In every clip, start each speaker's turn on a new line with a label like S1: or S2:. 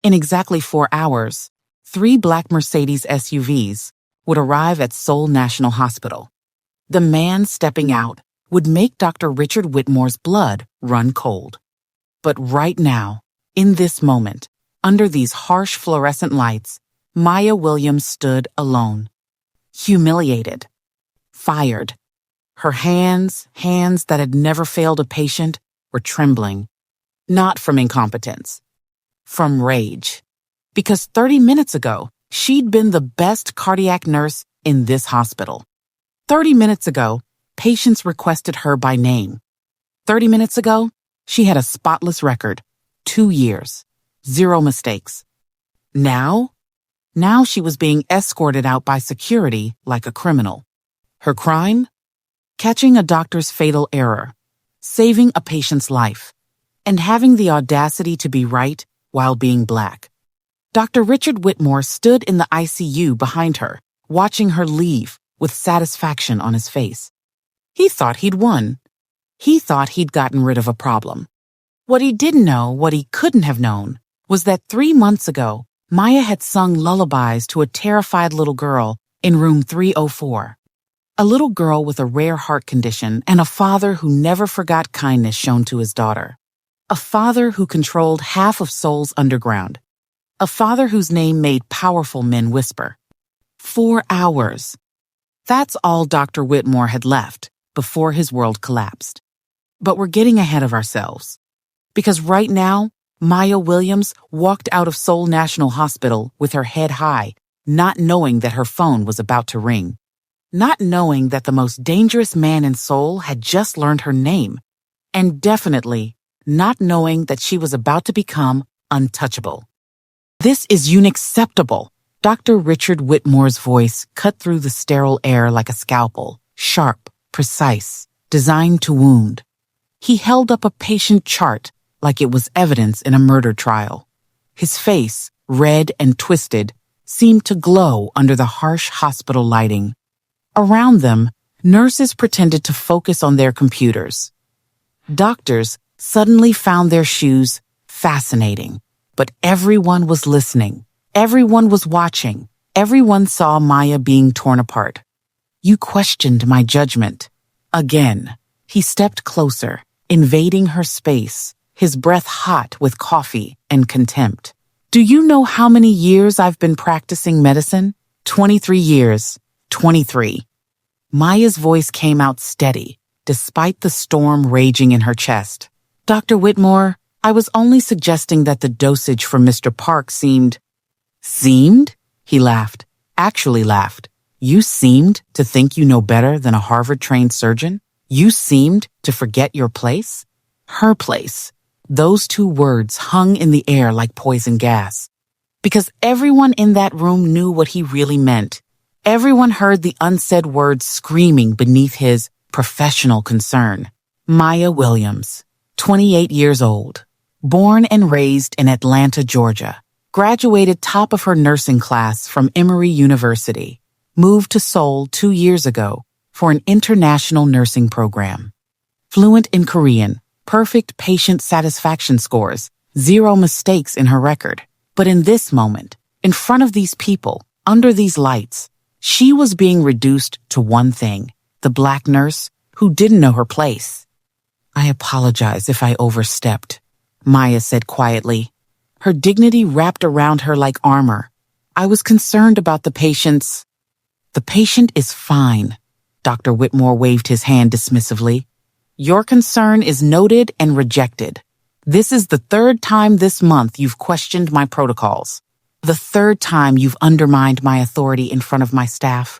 S1: In exactly 4 hours, 3 black Mercedes SUVs would arrive at Seoul National Hospital. The man stepping out would make Dr. Richard Whitmore's blood run cold. But right now, in this moment, under these harsh fluorescent lights, Maya Williams stood alone, humiliated, fired. Her hands that had never failed a patient, were trembling, not from incompetence, from rage. Because 30 minutes ago, she'd been the best cardiac nurse in this hospital. 30 minutes ago, patients requested her by name. 30 minutes ago, she had a spotless record, 2 years, 0 mistakes. Now she was being escorted out by security like a criminal. Her crime? Catching a doctor's fatal error, saving a patient's life, and having the audacity to be right while being black. Dr. Richard Whitmore stood in the ICU behind her, watching her leave with satisfaction on his face. He thought he'd won. He thought he'd gotten rid of a problem. What he didn't know, what he couldn't have known, was that 3 months ago, Maya had sung lullabies to a terrified little girl in room 304. A little girl with a rare heart condition and a father who never forgot kindness shown to his daughter. A father who controlled half of Seoul's underground. A father whose name made powerful men whisper. 4 hours. That's all Dr. Whitmore had left before his world collapsed. But we're getting ahead of ourselves. Because right now, Maya Williams walked out of Seoul National Hospital with her head high, not knowing that her phone was about to ring. Not knowing that the most dangerous man in Seoul had just learned her name. And definitely not knowing that she was about to become untouchable. This is unacceptable. Dr. Richard Whitmore's voice cut through the sterile air like a scalpel, sharp, precise, designed to wound. He held up a patient chart like it was evidence in a murder trial. His face, red and twisted, seemed to glow under the harsh hospital lighting. Around them, nurses pretended to focus on their computers. Doctors suddenly found their shoes fascinating, but everyone was listening. Everyone was watching. Everyone saw Maya being torn apart. You questioned my judgment. Again, he stepped closer, invading her space, his breath hot with coffee and contempt. Do you know how many years I've been practicing medicine? 23 years. 23. Maya's voice came out steady, despite the storm raging in her chest. Dr. Whitmore, I was only suggesting that the dosage from Mr. Park seemed... Seemed? He laughed. Actually laughed. You seemed to think you know better than a Harvard-trained surgeon? You seemed to forget your place? Her place. Those 2 words hung in the air like poison gas. Because everyone in that room knew what he really meant. Everyone heard the unsaid words screaming beneath his professional concern. Maya Williams, 28 years old, born and raised in Atlanta, Georgia, graduated top of her nursing class from Emory University, moved to Seoul 2 years ago for an international nursing program. Fluent in Korean, perfect patient satisfaction scores, 0 mistakes in her record. But in this moment, in front of these people, under these lights, she was being reduced to one thing, the black nurse who didn't know her place. I apologize if I overstepped, Maya said quietly, her dignity wrapped around her like armor. I was concerned about the patient's... The patient is fine. Dr. Whitmore waved his hand dismissively. Your concern is noted and rejected. This is the 3rd time this month you've questioned my protocols. The 3rd time you've undermined my authority in front of my staff.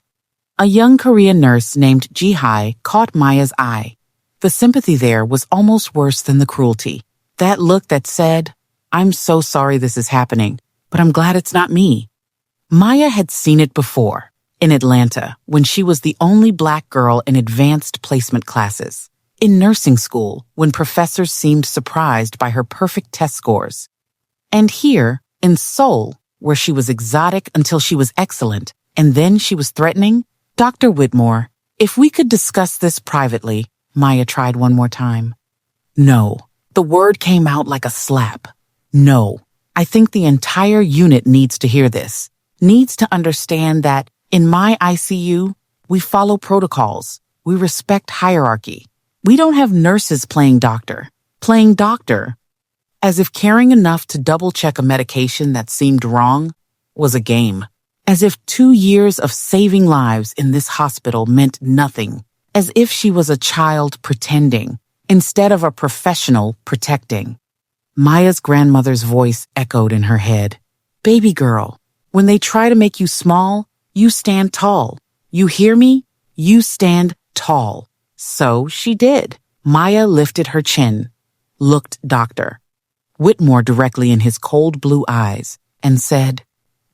S1: A young Korean nurse named Ji-Hae caught Maya's eye. The sympathy there was almost worse than the cruelty. That look that said, I'm so sorry this is happening, but I'm glad it's not me. Maya had seen it before, in Atlanta, when she was the only black girl in advanced placement classes. In nursing school, when professors seemed surprised by her perfect test scores. And here, in Seoul, where she was exotic until she was excellent, and then she was threatening. Dr. Whitmore, if we could discuss this privately, Maya tried one more time. No. The word came out like a slap. No. I think the entire unit needs to hear this, needs to understand that in my ICU, we follow protocols. We respect hierarchy. We don't have nurses playing doctor, as if caring enough to double-check a medication that seemed wrong was a game. As if 2 years of saving lives in this hospital meant nothing. As if she was a child pretending, instead of a professional protecting. Maya's grandmother's voice echoed in her head. Baby girl, when they try to make you small, you stand tall. You hear me? You stand tall. So she did. Maya lifted her chin, looked Dr. Whitmore directly in his cold blue eyes, and said,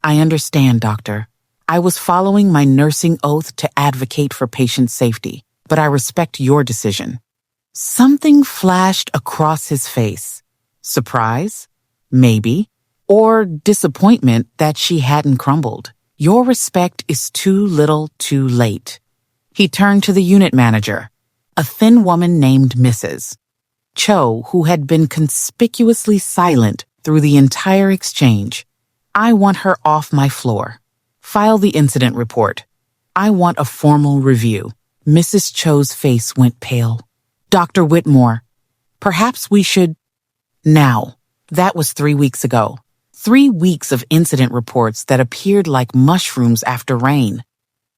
S1: I understand, doctor. I was following my nursing oath to advocate for patient safety, but I respect your decision. Something flashed across his face. Surprise? Maybe. Or disappointment that she hadn't crumbled. Your respect is too little too late. He turned to the unit manager, a thin woman named Mrs. Cho, who had been conspicuously silent through the entire exchange. I want her off my floor. File the incident report. I want a formal review. Mrs. Cho's face went pale. Dr. Whitmore, perhaps we should... Now, that was 3 weeks ago. 3 weeks of incident reports that appeared like mushrooms after rain.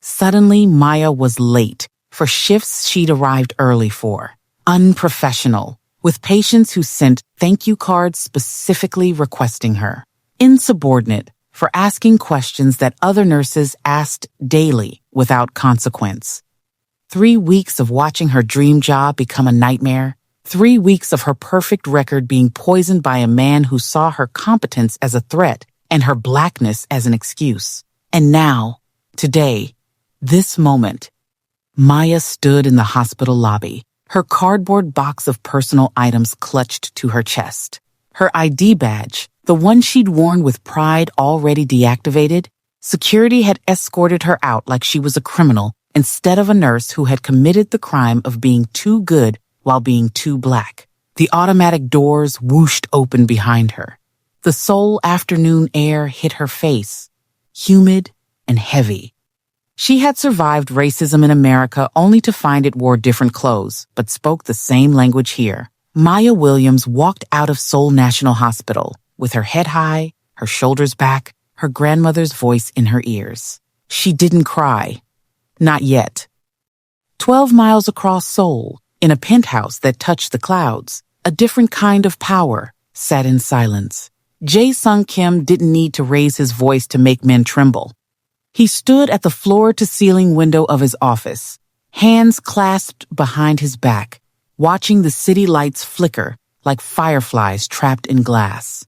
S1: Suddenly, Maya was late for shifts she'd arrived early for. Unprofessional, with patients who sent thank you cards specifically requesting her. Insubordinate for asking questions that other nurses asked daily without consequence. 3 weeks of watching her dream job become a nightmare. 3 weeks of her perfect record being poisoned by a man who saw her competence as a threat and her blackness as an excuse. And now, today, this moment, Maya stood in the hospital lobby, her cardboard box of personal items clutched to her chest. Her ID badge, the one she'd worn with pride already deactivated, security had escorted her out like she was a criminal instead of a nurse who had committed the crime of being too good while being too black. The automatic doors whooshed open behind her. The Seoul afternoon air hit her face, humid and heavy. She had survived racism in America only to find it wore different clothes, but spoke the same language here. Maya Williams walked out of Seoul National Hospital with her head high, her shoulders back, her grandmother's voice in her ears. She didn't cry. Not yet. 12 miles across Seoul, in a penthouse that touched the clouds, a different kind of power sat in silence. Jae-Sung Kim didn't need to raise his voice to make men tremble. He stood at the floor-to-ceiling window of his office, hands clasped behind his back, watching the city lights flicker like fireflies trapped in glass.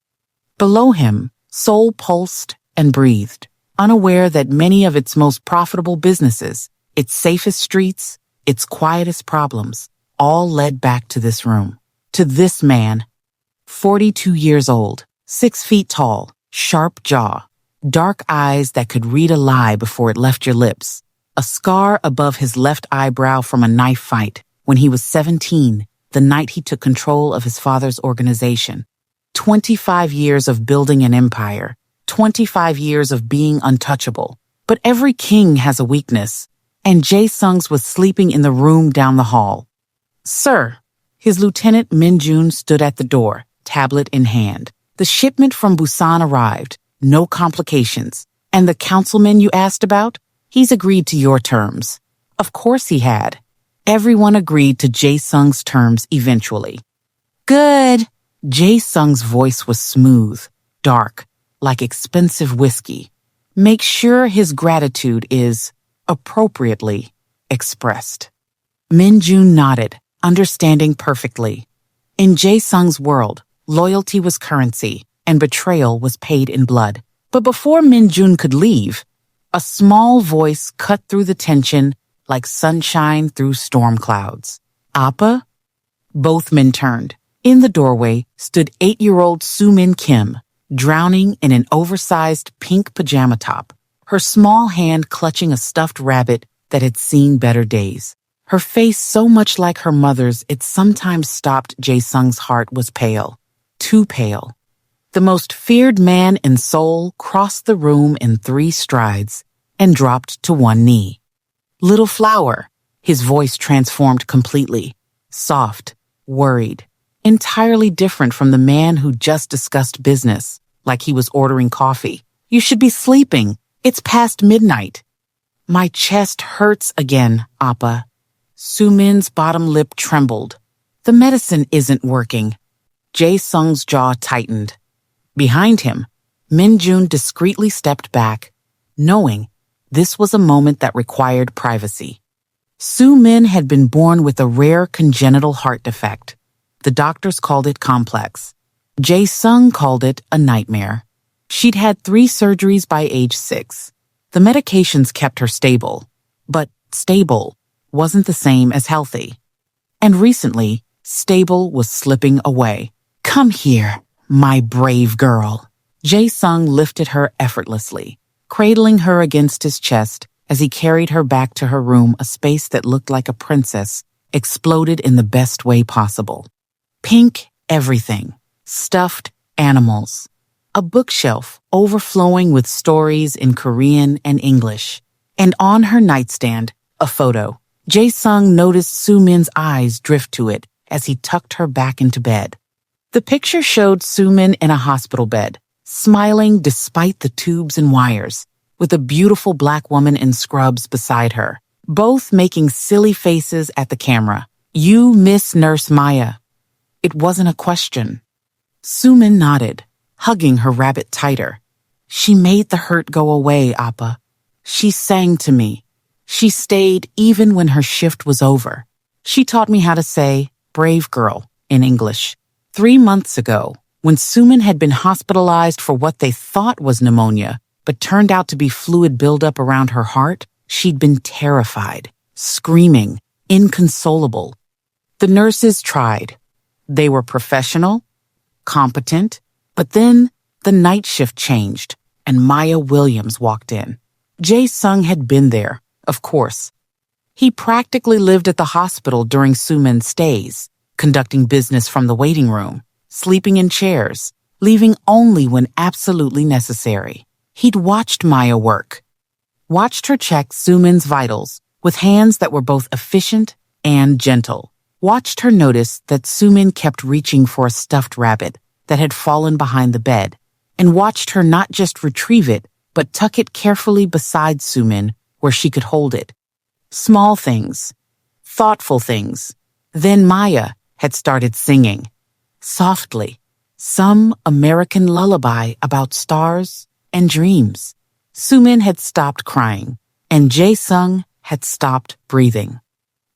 S1: Below him, Seoul pulsed and breathed, unaware that many of its most profitable businesses, its safest streets, its quietest problems, all led back to this room, to this man, 42 years old, 6 feet tall, sharp jaw, dark eyes that could read a lie before it left your lips, a scar above his left eyebrow from a knife fight when he was 17, the night he took control of his father's organization. 25 years of building an empire, 25 years of being untouchable. But every king has a weakness, and Jae-Sung's was sleeping in the room down the hall. Sir, his lieutenant Min-jun stood at the door, tablet in hand. The shipment from Busan arrived. No complications. And the councilman you asked about? He's agreed to your terms. Of course he had. Everyone agreed to Jae-Sung's terms eventually. Good. Jae-Sung's voice was smooth, dark, like expensive whiskey. Make sure his gratitude is appropriately expressed. Min-jun nodded, understanding perfectly. In Jae-Sung's world, loyalty was currency, and betrayal was paid in blood. But before Min-jun could leave, a small voice cut through the tension like sunshine through storm clouds. Appa? Both men turned. In the doorway stood 8-year-old Soo-min Kim, drowning in an oversized pink pajama top, her small hand clutching a stuffed rabbit that had seen better days. Her face so much like her mother's it sometimes stopped Jae-Sung's heart was pale. Too pale. The most feared man in Seoul crossed the room in 3 strides and dropped to one knee. "Little flower," his voice transformed completely. Soft, worried, entirely different from the man who just discussed business, like he was ordering coffee. "You should be sleeping. It's past midnight." "My chest hurts again, Appa." Soo-min's bottom lip trembled. "The medicine isn't working." Jae-Sung's jaw tightened. Behind him, Min-jun discreetly stepped back, knowing this was a moment that required privacy. Soo-min had been born with a rare congenital heart defect. The doctors called it complex. Jae-Sung called it a nightmare. She'd had 3 surgeries by age 6. The medications kept her stable, but stable wasn't the same as healthy. And recently, stable was slipping away. "Come here, my brave girl." Jae-Sung lifted her effortlessly, cradling her against his chest as he carried her back to her room. A space that looked like a princess exploded in the best way possible. Pink everything, stuffed animals, a bookshelf overflowing with stories in Korean and English, and on her nightstand, a photo. Jae-Sung noticed Soo-min's eyes drift to it as he tucked her back into bed. The picture showed Soo-min in a hospital bed, smiling despite the tubes and wires, with a beautiful black woman in scrubs beside her, both making silly faces at the camera. "You miss Nurse Maya." It wasn't a question. Soo-min nodded, hugging her rabbit tighter. "She made the hurt go away, Appa. She sang to me. She stayed even when her shift was over. She taught me how to say, 'brave girl,' in English." 3 months ago, when Soo-min had been hospitalized for what they thought was pneumonia, but turned out to be fluid buildup around her heart, she'd been terrified, screaming, inconsolable. The nurses tried. They were professional, competent, but then the night shift changed, and Maya Williams walked in. Jae-Sung had been there, of course. He practically lived at the hospital during Soo-min's stays, conducting business from the waiting room, sleeping in chairs, leaving only when absolutely necessary. He'd watched Maya work, watched her check Soo-min's vitals with hands that were both efficient and gentle, watched her notice that Soo-min kept reaching for a stuffed rabbit that had fallen behind the bed, and watched her not just retrieve it, but tuck it carefully beside Soo-min where she could hold it. Small things, thoughtful things. Then Maya had started singing, softly, some American lullaby about stars and dreams. Soo-min had stopped crying, and Jae-Sung had stopped breathing.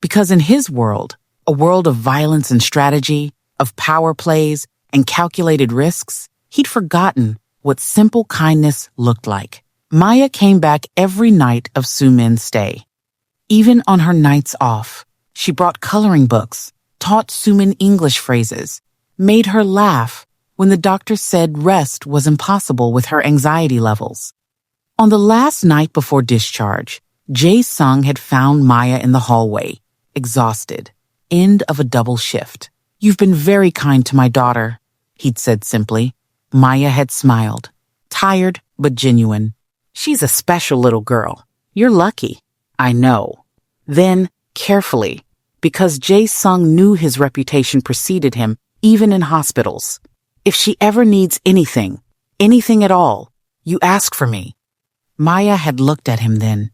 S1: Because in his world, a world of violence and strategy, of power plays and calculated risks, he'd forgotten what simple kindness looked like. Maya came back every night of Soo-min's stay. Even on her nights off, she brought coloring books, taught Soo-min English phrases, made her laugh when the doctor said rest was impossible with her anxiety levels. On the last night before discharge, Jae-Sung had found Maya in the hallway, exhausted, end of a double shift. "You've been very kind to my daughter," he'd said simply. Maya had smiled, tired but genuine. "She's a special little girl. You're lucky." "I know." Then, carefully, because Jae-Sung knew his reputation preceded him even in hospitals, "If she ever needs anything at all, you ask for me." Maya had looked at him then,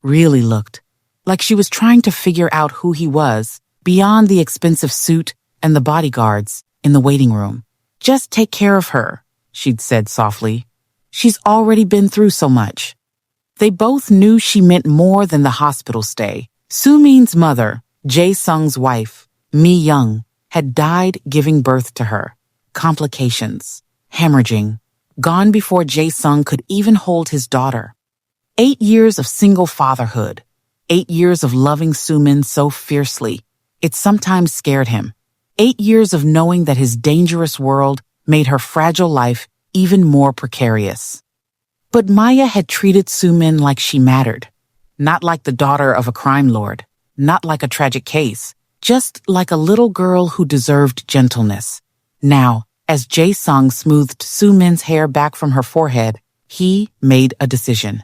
S1: really looked, like she was trying to figure out who he was beyond the expensive suit and the bodyguards in the waiting room. "Just take care of her," she'd said softly. "She's already been through so much." They both knew she meant more than the hospital stay. Soo-min's mother, Jae-Sung's wife, Mi-young, had died giving birth to her. Complications, hemorrhaging, gone before Jae-Sung could even hold his daughter. 8 years of single fatherhood, 8 years of loving Soo-min so fiercely, it sometimes scared him. 8 years of knowing that his dangerous world made her fragile life even more precarious. But Maya had treated Soo-min like she mattered, not like the daughter of a crime lord, not like a tragic case, just like a little girl who deserved gentleness. Now, As Jae-Sung smoothed Soo-min's hair back from her forehead, he made a decision.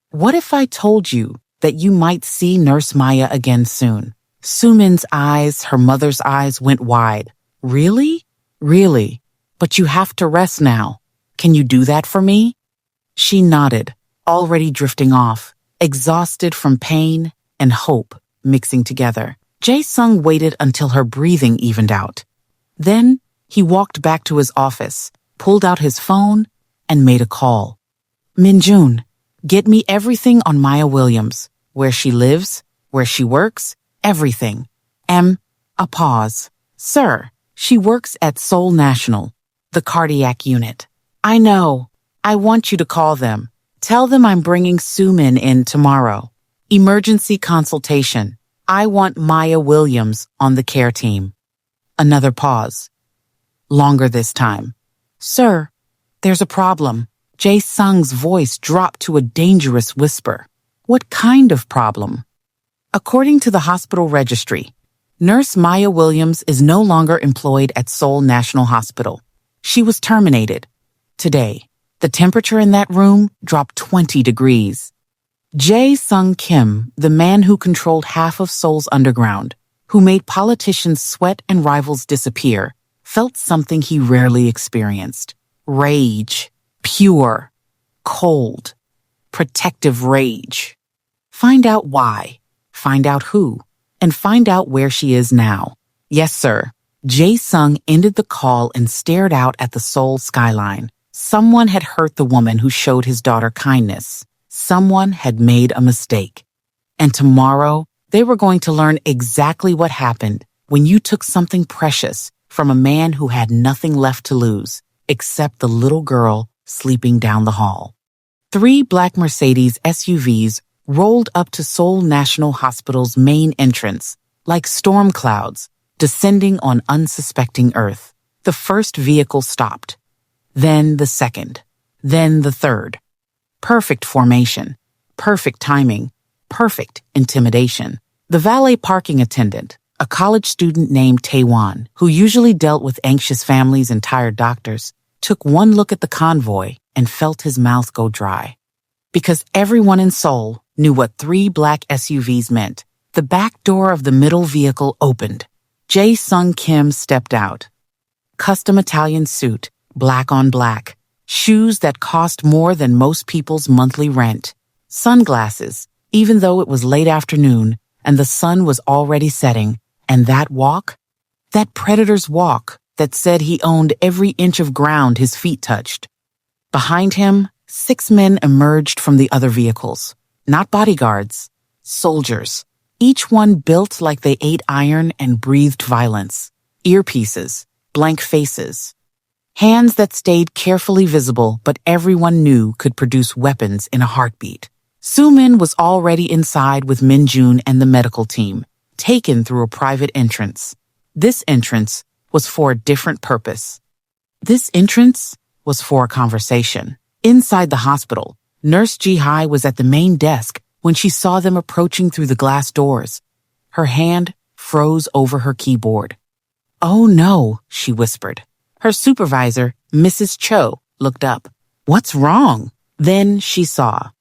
S1: What if I told you that you might see Nurse Maya again soon? Soo-min's eyes, her mother's eyes, went wide. Really? Really? But you have to rest now. Can you do that for me? She nodded, already drifting off, exhausted from pain and hope mixing together. Jae-Sung waited until her breathing evened out. Then he walked back to his office, pulled out his phone, and made a call. Min-jun, get me everything on Maya Williams, where she lives, where she works, everything. A pause. Sir, she works at Seoul National, the cardiac unit. I know. I want you to call them. Tell them I'm bringing Soo-min in tomorrow. Emergency consultation. I want Maya Williams on the care team. Another pause. Longer this time. Sir, there's a problem. Jae-Sung's voice dropped to a dangerous whisper. What kind of problem? According to the hospital registry, Nurse Maya Williams is no longer employed at Seoul National Hospital. She was terminated. Today, the temperature in that room dropped 20 degrees. Jae-Sung Kim, the man who controlled half of Seoul's underground, who made politicians sweat and rivals disappear, felt something he rarely experienced. Rage. Pure. Cold. Protective rage. Find out why. Find out who. And find out where she is now. Yes, sir. Jae-Sung ended the call and stared out at the Seoul skyline. Someone had hurt the woman who showed his daughter kindness. Someone had made a mistake. And tomorrow, they were going to learn exactly what happened when you took something precious from a man who had nothing left to lose, except the little girl sleeping down the hall. 3 black Mercedes SUVs rolled up to Seoul National Hospital's main entrance, like storm clouds, descending on unsuspecting earth. The first vehicle stopped. Then the second. Then the third. Perfect formation. Perfect timing. Perfect intimidation. The valet parking attendant, a college student named Taewon, who usually dealt with anxious families and tired doctors, took one look at the convoy and felt his mouth go dry. Because everyone in Seoul knew what 3 black SUVs meant. The back door of the middle vehicle opened. Jae-Sung Kim stepped out. Custom Italian suit, black on black. Shoes that cost more than most people's monthly rent. Sunglasses, even though it was late afternoon and the sun was already setting. And that walk? That predator's walk that said he owned every inch of ground his feet touched. Behind him, 6 men emerged from the other vehicles. Not bodyguards, soldiers. Each one built like they ate iron and breathed violence. Earpieces, blank faces. Hands that stayed carefully visible but everyone knew could produce weapons in a heartbeat. Soo-min was already inside with Min-jun and the medical team, taken through a private entrance. This entrance was for a different purpose. This entrance was for a conversation. Inside the hospital, Nurse Ji-hai was at the main desk when she saw them approaching through the glass doors. Her hand froze over her keyboard. "Oh no," she whispered. Her supervisor, Mrs. Cho, looked up. "What's wrong?" Then she saw.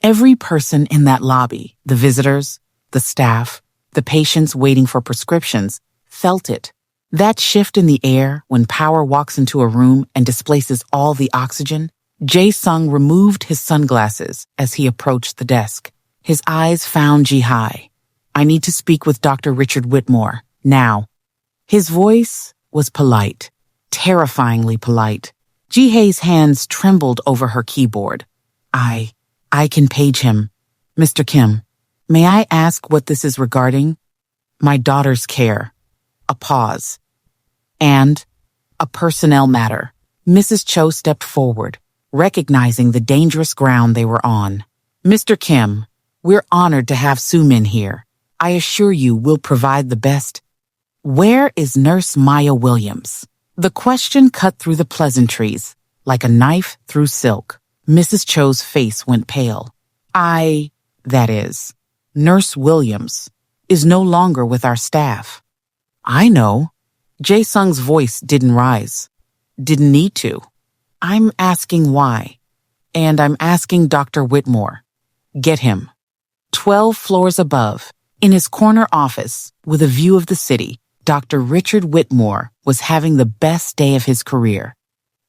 S1: Every person in that lobby, the visitors, the staff, the patients waiting for prescriptions, felt it. That shift in the air when power walks into a room and displaces all the oxygen. Jae-Sung removed his sunglasses as he approached the desk. His eyes found Ji-hai. "I need to speak with Dr. Richard Whitmore, now." His voice was polite, terrifyingly polite. Ji-hai's hands trembled over her keyboard. I can page him. Mr. Kim, may I ask what this is regarding?" "My daughter's care." A pause. "And a personnel matter." Mrs. Cho stepped forward, recognizing the dangerous ground they were on. "Mr. Kim, we're honored to have Soo-min here. I assure you we'll provide the best." "Where is Nurse Maya Williams?" The question cut through the pleasantries, like a knife through silk. Mrs. Cho's face went pale. That is, Nurse Williams, is no longer with our staff." "I know." Jae-Sung's voice didn't rise. Didn't need to. I'm asking why. And I'm asking Dr. Whitmore. Get him. 12 floors above, in his corner office, with a view of the city, Dr. Richard Whitmore was having the best day of his career.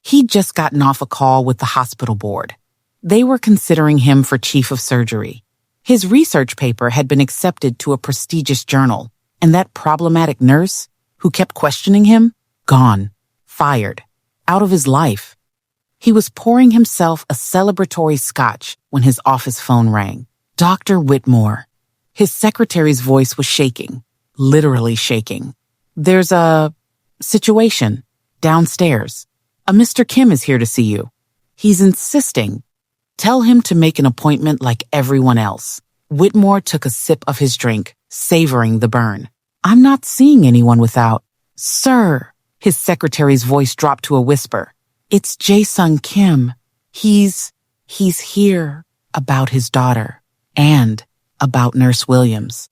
S1: He'd just gotten off a call with the hospital board. They were considering him for chief of surgery. His research paper had been accepted to a prestigious journal, and that problematic nurse, who kept questioning him, gone, fired, out of his life. He was pouring himself a celebratory scotch when his office phone rang. Dr. Whitmore. His secretary's voice was shaking, literally shaking. There's a situation downstairs. A Mr. Kim is here to see you. He's insisting. Tell him to make an appointment like everyone else. Whitmore took a sip of his drink, savoring the burn. I'm not seeing anyone without. Sir, his secretary's voice dropped to a whisper. It's Jae-Sung Kim. He's here about his daughter and about Nurse Williams.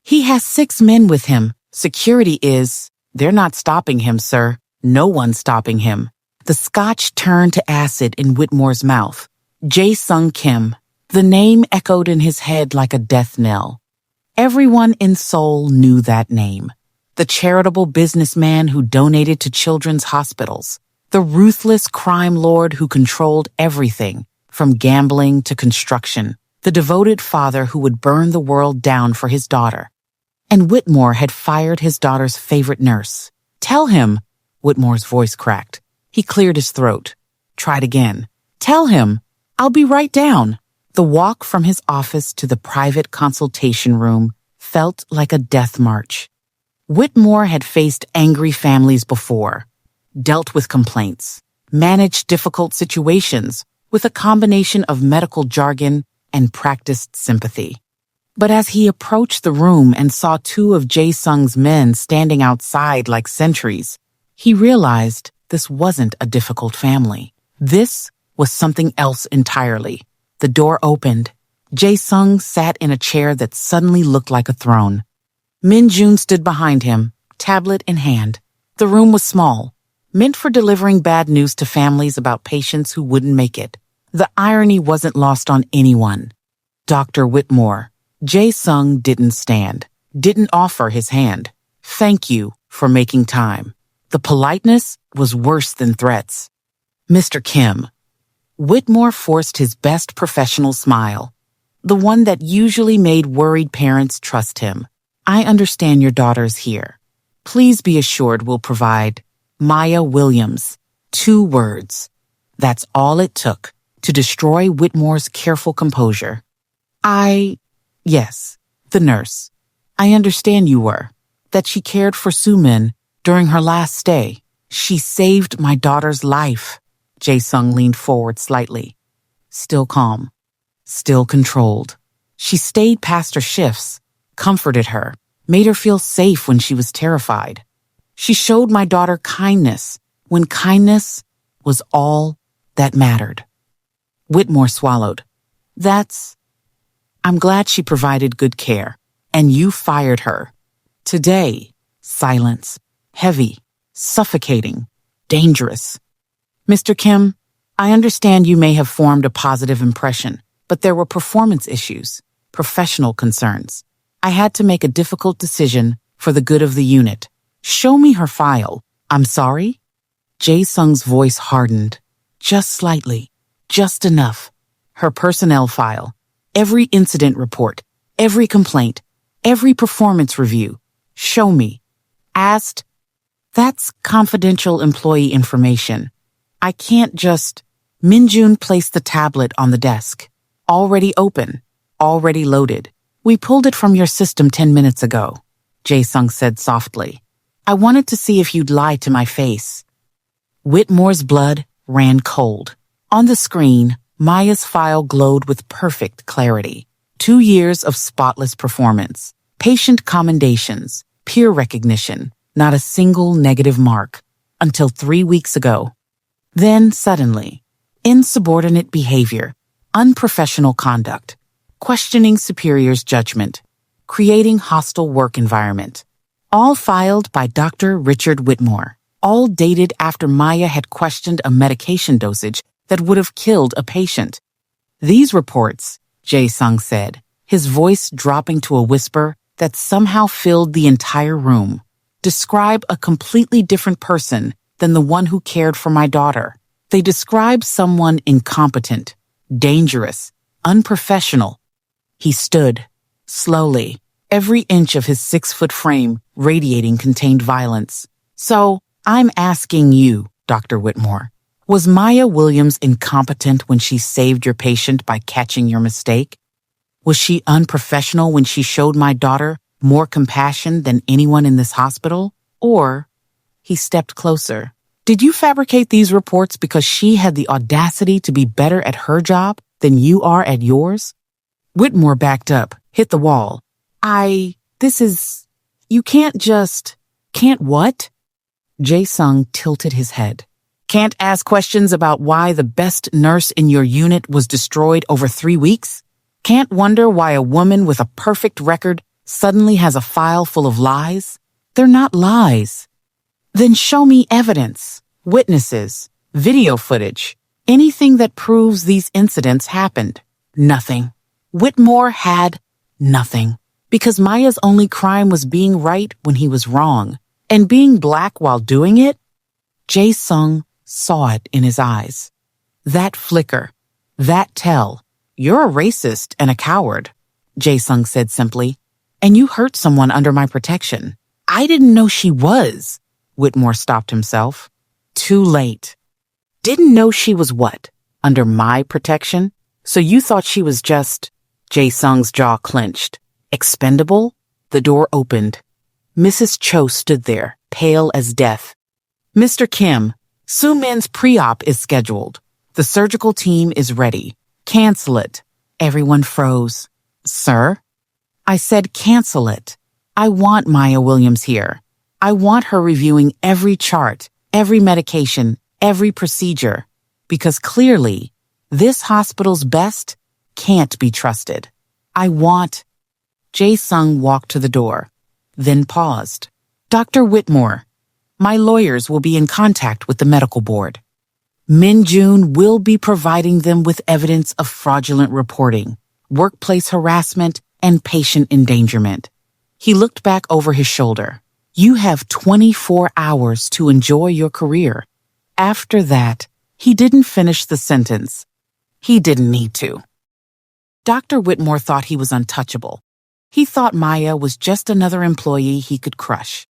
S1: He has 6 men with him. Security is. They're not stopping him, sir. No one's stopping him. The scotch turned to acid in Whitmore's mouth. Jae-Sung Kim. The name echoed in his head like a death knell. Everyone in Seoul knew that name. The charitable businessman who donated to children's hospitals. The ruthless crime lord who controlled everything, from gambling to construction. The devoted father who would burn the world down for his daughter. And Whitmore had fired his daughter's favorite nurse. Tell him, Whitmore's voice cracked. He cleared his throat. Tried again. Tell him, I'll be right down. The walk from his office to the private consultation room felt like a death march. Whitmore had faced angry families before, dealt with complaints, managed difficult situations with a combination of medical jargon and practiced sympathy. But as he approached the room and saw 2 of Jae-Sung's men standing outside like sentries, he realized this wasn't a difficult family. This was something else entirely. The door opened. Jae-Sung sat in a chair that suddenly looked like a throne. Min-Jun stood behind him, tablet in hand. The room was small, meant for delivering bad news to families about patients who wouldn't make it. The irony wasn't lost on anyone. Dr. Whitmore. Jae-Sung didn't stand, didn't offer his hand. Thank you for making time. The politeness was worse than threats. Mr. Kim. Whitmore forced his best professional smile, the one that usually made worried parents trust him. I understand your daughter's here. Please be assured we'll provide Maya Williams. 2 words. That's all it took to destroy Whitmore's careful composure. Yes, the nurse. I understand you were. That she cared for Sumin during her last stay. She saved my daughter's life. Jae-Sung leaned forward slightly. Still calm. Still controlled. She stayed past her shifts, comforted her, made her feel safe when she was terrified. She showed my daughter kindness when kindness was all that mattered. Whitmore swallowed. I'm glad she provided good care, and you fired her. Today, silence, heavy, suffocating, dangerous. Mr. Kim, I understand you may have formed a positive impression, but there were performance issues, professional concerns. I had to make a difficult decision for the good of the unit. Show me her file. I'm sorry? Jae-Sung's voice hardened, just slightly, just enough. Her personnel file. Every incident report, every complaint, every performance review. Show me. Asked. That's confidential employee information. I can't just... Min-Jun placed the tablet on the desk. Already open. Already loaded. We pulled it from your system 10 minutes ago, Jae-Sung said softly. I wanted to see if you'd lie to my face. Whitmore's blood ran cold. On the screen, Maya's file glowed with perfect clarity. 2 years of spotless performance, patient commendations, peer recognition, not a single negative mark, until 3 weeks ago. Then, suddenly, insubordinate behavior, unprofessional conduct, questioning superior's judgment, creating hostile work environment, all filed by Dr. Richard Whitmore. all dated after Maya had questioned a medication dosage that would have killed a patient. These reports, Jae-Sung said, his voice dropping to a whisper that somehow filled the entire room, describe a completely different person than the one who cared for my daughter. They describe someone incompetent, dangerous, unprofessional. He stood, slowly, every inch of his 6-foot frame radiating contained violence. So, I'm asking you, Dr. Whitmore, was Maya Williams incompetent when she saved your patient by catching your mistake? Was she unprofessional when she showed my daughter more compassion than anyone in this hospital? Or, he stepped closer, did you fabricate these reports because she had the audacity to be better at her job than you are at yours? Whitmore backed up, hit the wall. You can't what? Jae-Sung tilted his head. Can't ask questions about why the best nurse in your unit was destroyed over 3 weeks? Can't wonder why a woman with a perfect record suddenly has a file full of lies? They're not lies. Then show me evidence, witnesses, video footage, anything that proves these incidents happened. Nothing. Whitmore had nothing. Because Maya's only crime was being right when he was wrong, and being black while doing it. Jae-Sung saw it in his eyes. That flicker, that tell, you're a racist and a coward, Jae-Sung said simply, and you hurt someone under my protection. I didn't know she was. Whitmore stopped himself. Too late. Didn't know she was what? Under my protection? So you thought she was just... Jae-Sung's jaw clenched. Expendable? The door opened. Mrs. Cho stood there, pale as death. Mr. Kim, Soo-Min's pre-op is scheduled. The surgical team is ready. Cancel it. Everyone froze. Sir? I said cancel it. I want Maya Williams here. I want her reviewing every chart, every medication, every procedure. Because clearly, this hospital's best can't be trusted. I want... Jae-Sung walked to the door, then paused. Dr. Whitmore, my lawyers will be in contact with the medical board. Min-June will be providing them with evidence of fraudulent reporting, workplace harassment, and patient endangerment. He looked back over his shoulder. You have 24 hours to enjoy your career. After that, he didn't finish the sentence. He didn't need to. Dr. Whitmore thought he was untouchable. He thought Maya was just another employee he could crush.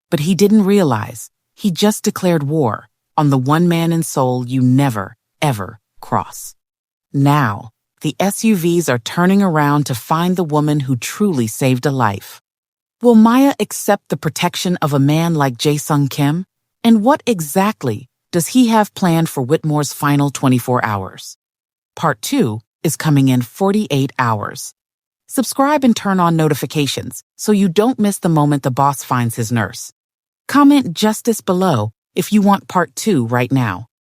S1: But he didn't realize he just declared war on the one man in Seoul you never, ever cross. Now, the SUVs are turning around to find the woman who truly saved a life. Will Maya accept the protection of a man like Jae-Sung Kim? And what exactly does he have planned for Whitmore's final 24 hours? Part 2 is coming in 48 hours. Subscribe and turn on notifications so you don't miss the moment the boss finds his nurse. Comment justice below if you want part 2 right now.